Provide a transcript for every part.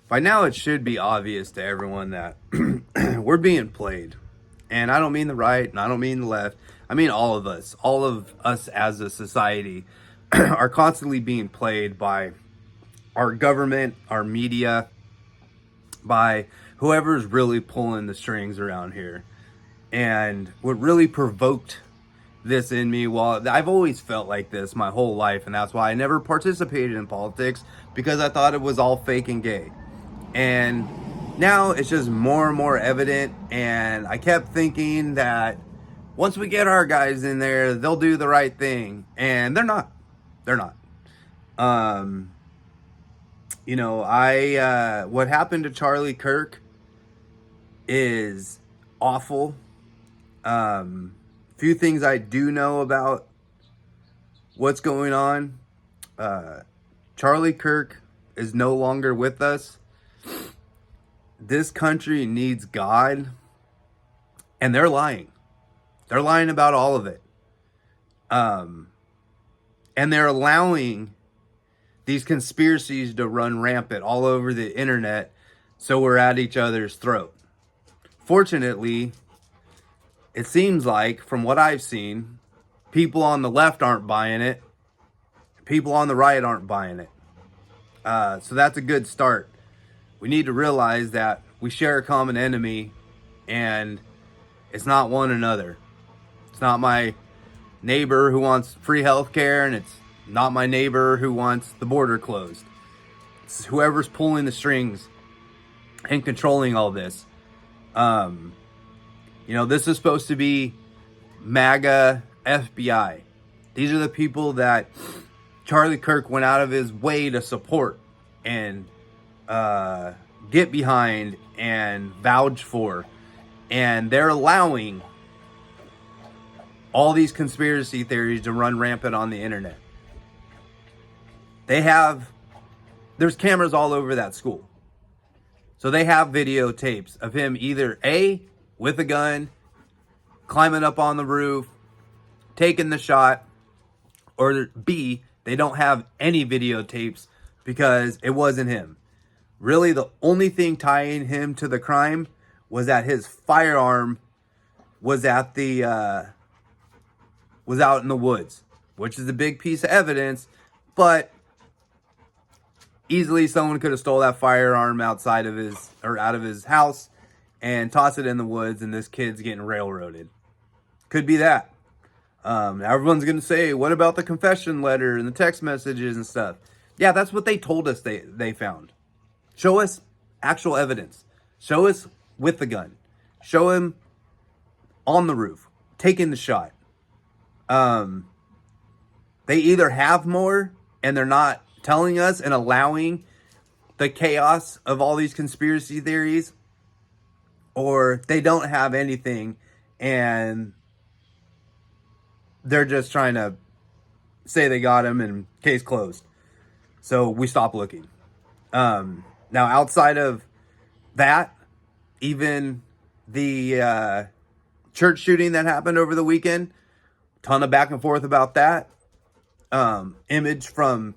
By now, it should be obvious to everyone that we're being played. And I don't mean the right, and I don't mean the left. I mean all of us. All of us as a society are constantly being played by our government, our media, by whoever's really pulling the strings around here. And what really provoked this in me, well, I've always felt like this my whole life, and that's why I never participated in politics, because I thought it was all fake and gay. And now it's just more and more evident, and I kept thinking that once we get our guys in there, they'll do the right thing, and they're not. They're not. Um, what happened to Charlie Kirk is awful. Few things I do know about what's going on. Charlie Kirk is no longer with us. This country needs God, and they're lying. They're lying about all of it. And they're allowing these conspiracies to run rampant all over the internet, so we're at each other's throat. Fortunately, it seems like, from what I've seen, people on the left aren't buying it. People on the right aren't buying it. So that's a good start. We need to realize that we share a common enemy, and it's not one another. It's not my neighbor who wants free health care, and it's not my neighbor who wants the border closed. It's whoever's pulling the strings and controlling all this. This is supposed to be MAGA FBI. These are the people that Charlie Kirk went out of his way to support and get behind and vouch for. And they're allowing all these conspiracy theories to run rampant on the internet. There's cameras all over that school. So they have videotapes of him either A, with a gun, climbing up on the roof, taking the shot, or B, they don't have any videotapes because it wasn't him. Really, the only thing tying him to the crime was that his firearm was out in the woods, which is a big piece of evidence, but easily someone could have stole that firearm out of his house and tossed it in the woods, and this kid's getting railroaded. Could be that. Everyone's going to say, what about the confession letter and the text messages and stuff? Yeah, that's what they told us they found. Show us actual evidence. Show us with the gun. Show him on the roof, taking the shot. They either have more and they're not telling us and allowing the chaos of all these conspiracy theories, or they don't have anything and they're just trying to say they got him and case closed. So we stop looking. Now, outside of that, even the church shooting that happened over the weekend, ton of back and forth about that. Image from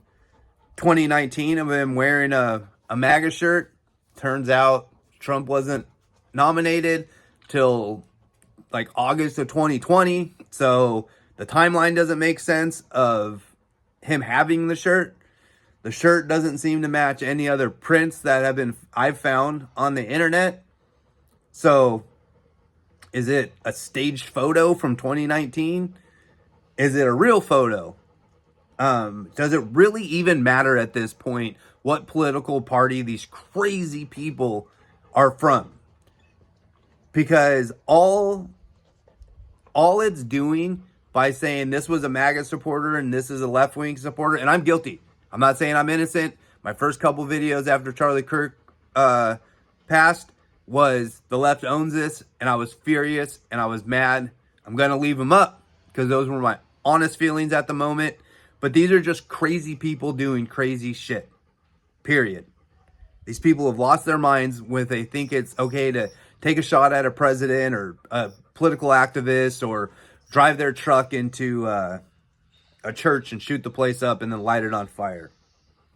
2019 of him wearing a MAGA shirt. Turns out Trump wasn't nominated till like August of 2020. So the timeline doesn't make sense of him having the shirt. The shirt doesn't seem to match any other prints that I've found on the internet. So is it a staged photo from 2019? Is it a real photo? Does it really even matter at this point what political party these crazy people are from? Because all it's doing by saying this was a MAGA supporter and this is a left-wing supporter, and I'm guilty. I'm not saying I'm innocent. My first couple videos after Charlie Kirk passed was the left owns this, and I was furious and I was mad. I'm going to leave them up because those were my honest feelings at the moment. But these are just crazy people doing crazy shit. Period. These people have lost their minds when they think it's okay to take a shot at a president or a political activist, or drive their truck into a church and shoot the place up and then light it on fire.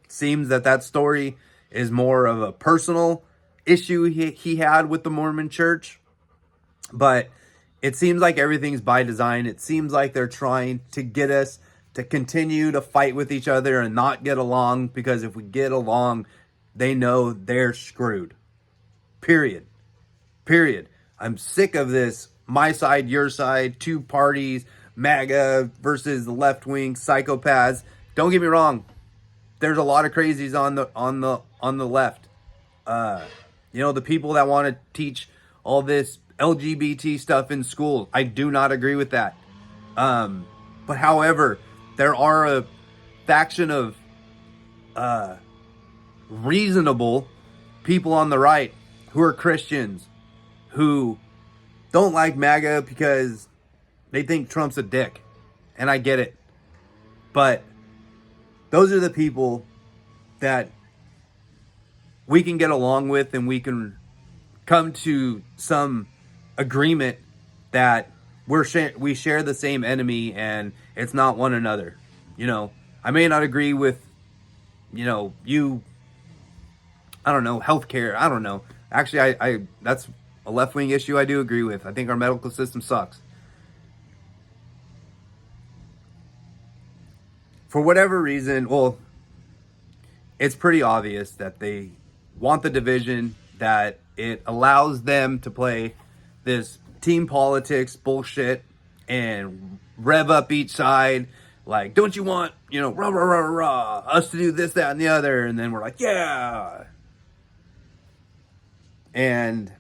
Seems that story is more of a personal issue he had with the Mormon church. But it seems like everything's by design. It seems like they're trying to get us to continue to fight with each other and not get along, because if we get along, they know they're screwed. Period. Period. I'm sick of this my side, your side, two parties, MAGA versus the left wing psychopaths. Don't get me wrong. There's a lot of crazies on the left. The people that want to teach all this LGBT stuff in school. I do not agree with that. But however, there are a faction of reasonable people on the right who are Christians who don't like MAGA because they think Trump's a dick. And I get it. But those are the people that we can get along with, and we can come to some agreement that we share the same enemy and it's not one another. I may not agree with, I don't know, healthcare. I don't know. Actually, I that's a left-wing issue I do agree with. I think our medical system sucks. For whatever reason, well, it's pretty obvious that they want the division, that it allows them to play this team politics bullshit and rev up each side. Like, don't you want, rah, rah, rah, rah, us to do this, that, and the other? And then we're like, yeah. And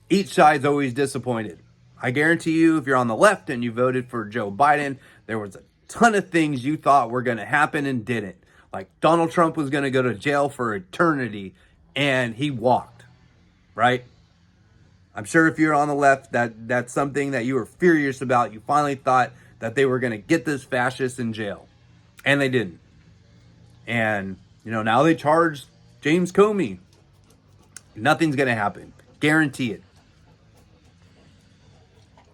each side's always disappointed. I guarantee you, if you're on the left and you voted for Joe Biden, there was a ton of things you thought were going to happen and didn't. Like Donald Trump was going to go to jail for eternity, and he walked, right? I'm sure if you're on the left, that's something that you were furious about. You finally thought that they were going to get this fascist in jail, and they didn't. And, now they charged James Comey. Nothing's going to happen. Guarantee it.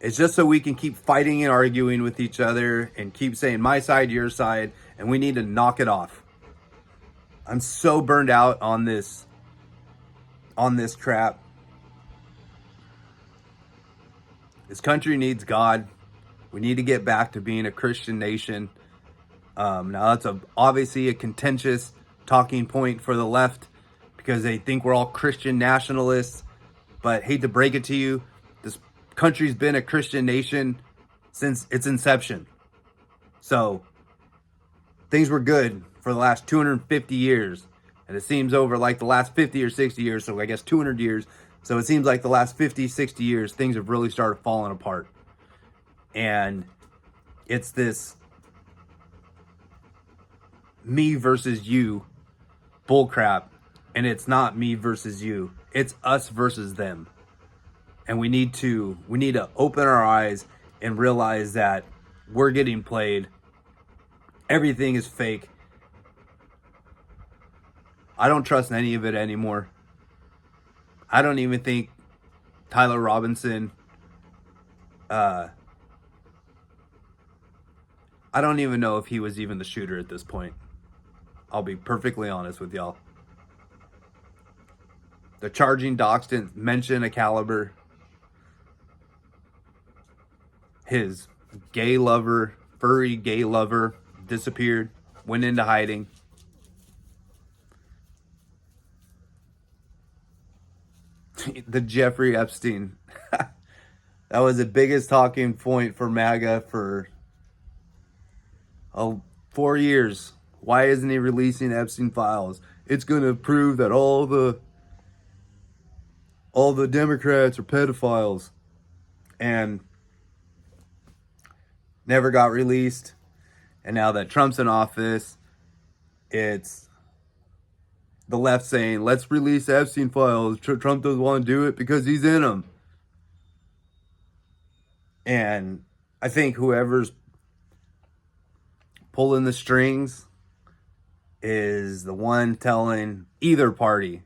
It's just so we can keep fighting and arguing with each other and keep saying my side, your side, and we need to knock it off. I'm so burned out on this crap. This country needs God. We need to get back to being a Christian nation. Now that's obviously a contentious talking point for the left because they think we're all Christian nationalists. But hate to break it to you, this country's been a Christian nation since its inception. So things were good for the last 250 years. And it seems over like the last 50 or 60 years, so I guess 200 years. So it seems like the last 50, 60 years, things have really started falling apart. And it's this me versus you bullcrap. And it's not me versus you. It's us versus them. And we need to open our eyes and realize that we're getting played. Everything is fake. I don't trust any of it anymore. I don't even think Tyler Robinson, I don't even know if he was even the shooter at this point. I'll be perfectly honest with y'all. The charging docs didn't mention a caliber. His gay lover, furry gay lover, disappeared, went into hiding. The Jeffrey Epstein. That was the biggest talking point for MAGA for 4 years. Why isn't he releasing Epstein files? It's going to prove that all the Democrats are pedophiles. And never got released. And now that Trump's in office, it's the left saying, let's release Epstein files. Trump doesn't want to do it because he's in them. And I think whoever's pulling the strings is the one telling either party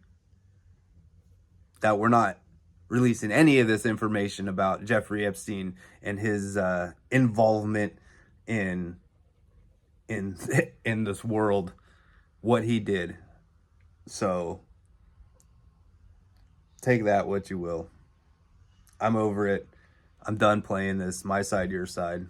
that we're not releasing any of this information about Jeffrey Epstein and his involvement in this world, what he did. So take that what you will. I'm over it. I'm done playing this my side, your side.